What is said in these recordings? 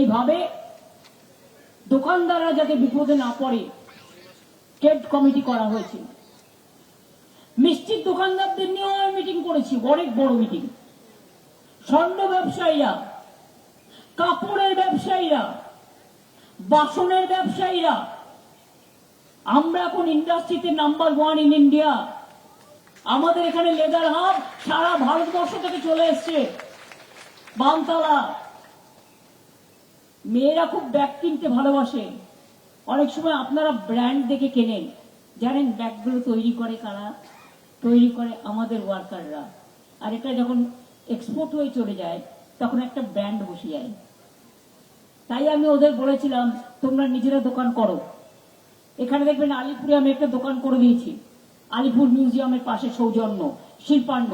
সেইভাবে দোকানদাররা যাতে বিপদে না পড়ে ট্রেড কমিটি করা হয়েছে। মিষ্টির দোকানদারদের নিয়েও আমি মিটিং করেছি, অনেক বড় মিটিং। স্বর্ণ ব্যবসায়ীরা, কাপড়ের ব্যবসায়ীরা, বাসনের ব্যবসায়ীরা, আমরা এখন ইন্ডাস্ট্রিতে নাম্বার 1 ইন ইন্ডিয়া। আমাদের এখানে লেদার হাব সারা ভারতবর্ষ থেকে চলে এসছে। বামতলা মেয়েরা খুব ব্যাগ কিনতে ভালোবাসে। অনেক সময় আপনারা ব্র্যান্ড দেখে কেনেন, জানেন ব্যাগগুলো তৈরি করে কারা? তৈরি করে আমাদের ওয়ার্কাররা। আর এটা যখন এক্সপোর্ট হয়ে চলে যায় তখন একটা ব্র্যান্ড বসে যায়। তাই আমি ওদের বলেছিলাম তোমরা নিজেরা দোকান করো। এখানে দেখবেন আলিপুরে আমি একটা দোকান করে দিয়েছি, আলিপুর মিউজিয়ামের পাশে, সৌজন্য, শিল্পান্ন,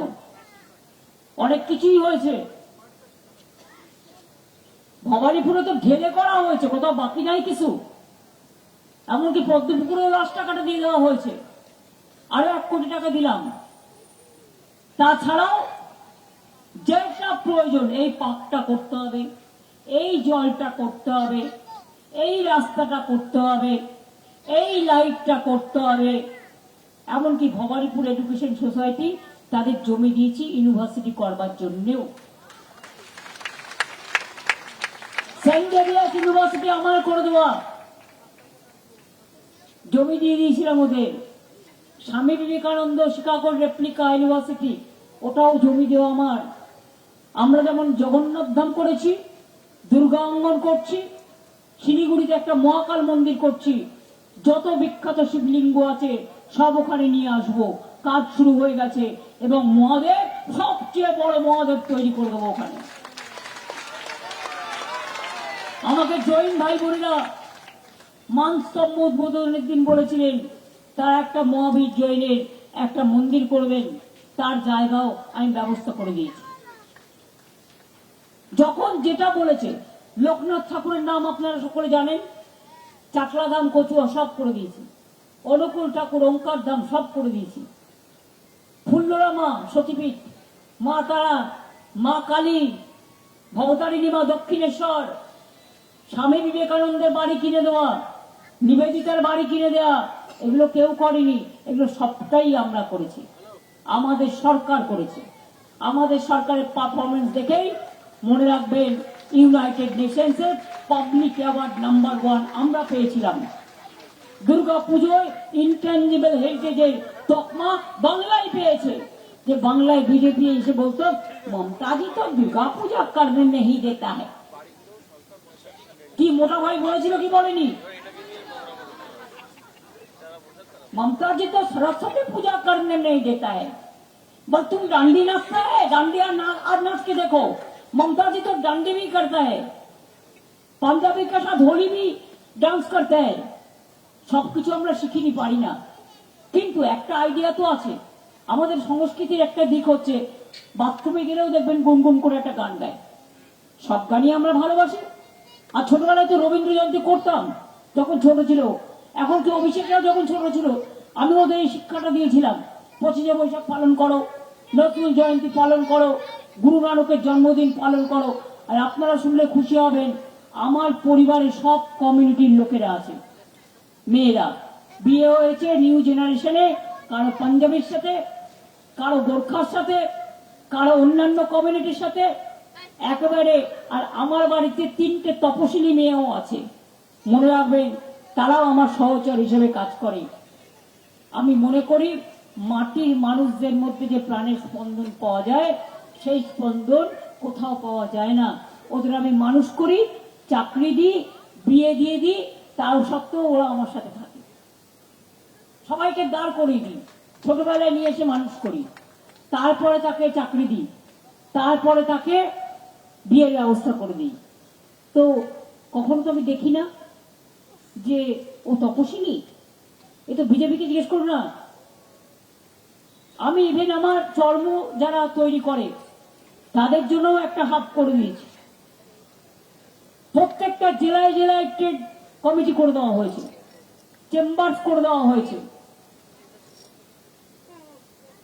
অনেক কিছুই হয়েছে। ভবানীপুরে তো ঢেলে করা হয়েছে, কোথাও বাকি নাই কিছু। এমনকি পদ্মপুকুরে 10 টাকাটা দিয়ে দেওয়া হয়েছে, আরো 1 কোটি টাকা দিলাম। তাছাড়াও যেটা প্রয়োজন, এই পাকটা করতে হবে, এই জলটা করতে হবে, এই রাস্তাটা করতে হবে, এই লাইটটা করতে হবে। এমনকি ভবানীপুর এডুকেশন সোসাইটি তাদের জমি দিয়েছি ইউনিভার্সিটি করবার জন্যও। সেন্ট জেভিয়ার্স ইউনিভার্সিটি আমার করে দেওয়া, জমি দিয়ে দিয়েছিলাম ওদের। স্বামী বিবেকানন্দ শিকাগোর রেপ্লিকা ইউনিভার্সিটি, ওটাও জমি দেওয়া আমার। আমরা যেমন জগন্নাথ ধাম করেছি, দুর্গা অঙ্গন করছি, শিলিগুড়িতে একটা মহাকাল মন্দির করছি, যত বিখ্যাত শিবলিঙ্গ আছে সব ওখানে নিয়ে আসবো। কাজ শুরু হয়ে গেছে এবং মহাদেব, সবচেয়ে বড় মহাদেব তৈরি করে দেবো ওখানে। আমাকে জৈন ভাই বোনেরা মানস্তম্ভ উদ্বোধনের দিন বলেছিলেন তার একটা মহাবীর জৈনের একটা মন্দির করবেন, তার জায়গাও আমি ব্যবস্থা করে দিয়েছি। যখন যেটা বলেছে, লোকনাথ ঠাকুরের নাম আপনারা সকলে জানেন, চাকলা ধাম, কচুয়া সব করে দিয়েছি। অনুকূল ঠাকুর, ওঙ্কার ধাম সব করে দিয়েছি। ফুল্লরা মা সতীপীঠ, মা তারা, মা কালী, ভবতারিণী মা দক্ষিণেশ্বর, স্বামী বিবেকানন্দের বাড়ি কিনে দেওয়া, নিবেদিতার বাড়ি কিনে দেওয়া, এগুলো কেউ করেনি, এগুলো সবটাই আমরা করেছি, আমাদের সরকার করেছে। আমাদের সরকারের পারফরমেন্স দেখেই মনে রাখবেন ইউনাইটেড নেশনসের পাবলিক অ্যাওয়ার্ড নাম্বার 1 আমরা পেয়েছিলাম। দুর্গা পুজোয় ইনট্যাঞ্জিবল হেরিটেজের তকমা বাংলায় পেয়েছে। যে বাংলায় বিজেপি এসে বলতো মমতাজি তো দুর্গা পূজা করনে নেই দেতা হ্যায়, কি মোটা ভাই বলেছিল কি বলেনি? ममता जी तो सरस्वती पूजा करने नहीं देता है, बस तुम डांडी नाचता है, डांडिया नाच के देखो। ममता जी तो डांडी भी करता है, पंजाबी के साथ होली भी डांस करता है। सबकिছু আমরা শিখিনি, পারি না, কিন্তু একটা আইডিয়া তো আছে। আমাদের সংস্কৃতির একটা দিক হচ্ছে বাথরুমে গেলেও দেখবেন গুনগুন করে একটা গান গায়। সব গানই আমরা ভালোবাসি। আর ছোটবেলায় তো রবীন্দ্র জয়ন্তী করতাম যখন ছোট ছিল। এখন কি অভিষেকরা যখন ছোট ছিল আমি ওদের এই শিক্ষাটা দিয়েছিলাম, 25শে বৈশাখ পালন করো, নজরুল জয়ন্তী পালন করো, গুরু নানকের জন্মদিন পালন করো। আর আপনারা শুনলে খুশি হবেন, আমার পরিবারে সব কমিউনিটির লোকেরা আছে। মেয়েরা বিয়ে হয়েছে নিউ জেনারেশনে, কারো পাঞ্জাবির সাথে, কারো গোর্খার সাথে, কারো অন্যান্য কমিউনিটির সাথে একেবারে। আর আমার বাড়িতে 3টে তপশিলি মেয়েও আছে, মনে রাখবেন তারাও আমার সহচর হিসেবে কাজ করে। আমি মনে করি মাটির মানুষদের মধ্যে যে প্রাণের স্পন্দন পাওয়া যায় সেই স্পন্দন কোথাও পাওয়া যায় না। ওদের আমি মানুষ করি, চাকরি দিই, বিয়ে দিয়ে দিই, তাও সত্ত্বেও ওরা আমার সাথে থাকে। সবাইকে দাঁড় করিয়ে দিই, ছোটবেলায় নিয়ে এসে মানুষ করি, তারপরে তাকে চাকরি দিই, তারপরে তাকে বিয়ের ব্যবস্থা করে দিই। তো কখনো তো আমি দেখি না যে ও তপশিলি। এ তো বিজেপিকে জিজ্ঞেস করো না। আমি ইভেন আমার চর্ম যারা তৈরি করে তাদের জন্য একটা হাব করে দিয়েছি। প্রত্যেকটা জেলায় জেলায় ট্রেড কমিটি করে দেওয়া হয়েছে, চেম্বার্স করে দেওয়া হয়েছে।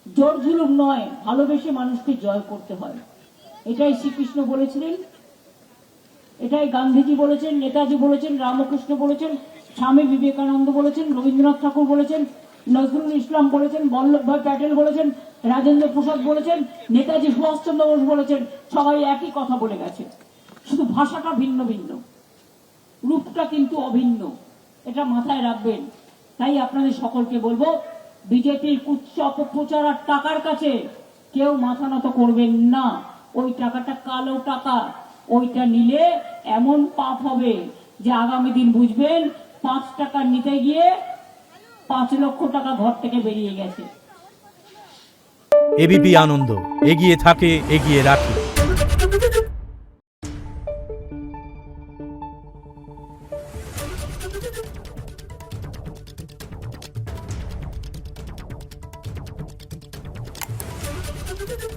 জোর জুলুম নয়, ভালোবেসে মানুষকে জয় করতে হয়। এটাই শ্রীকৃষ্ণ বলেছিলেন এটাই গান্ধীজি বলেছেন, নেতাজি বলেছেন, রামকৃষ্ণ বলেছেন, স্বামী বিবেকানন্দ বলেছেন, রবীন্দ্রনাথ ঠাকুর বলেছেন, নজরুল ইসলাম বলেছেন, বল্লভভাই প্যাটেল বলেছেন, রাজেন্দ্র প্রসাদ বলেছেন, নেতাজি সুভাষচন্দ্র বোস বলেছেন। সবাই একই কথা বলে গেছে, শুধু ভাষাটা ভিন্ন ভিন্ন, রূপটা কিন্তু অভিন্ন। এটা মাথায় রাখবেন। তাই আপনাদের সকলকে বলবো, বিজেপির কুচ্ছ অপপ্রচার আর টাকার কাছে কেউ মাথা নত করবেন না। ওই টাকাটা কালো টাকা, ওইটা নিলে এমন পাপ হবে যে আগামী দিন বুঝবেন 5 টাকা নিতে গিয়ে 5 লক্ষ টাকা ঘর থেকে বেরিয়ে গেছে। এবিপি আনন্দ, এগিয়ে থাকে, এগিয়ে রাখে। Thank you.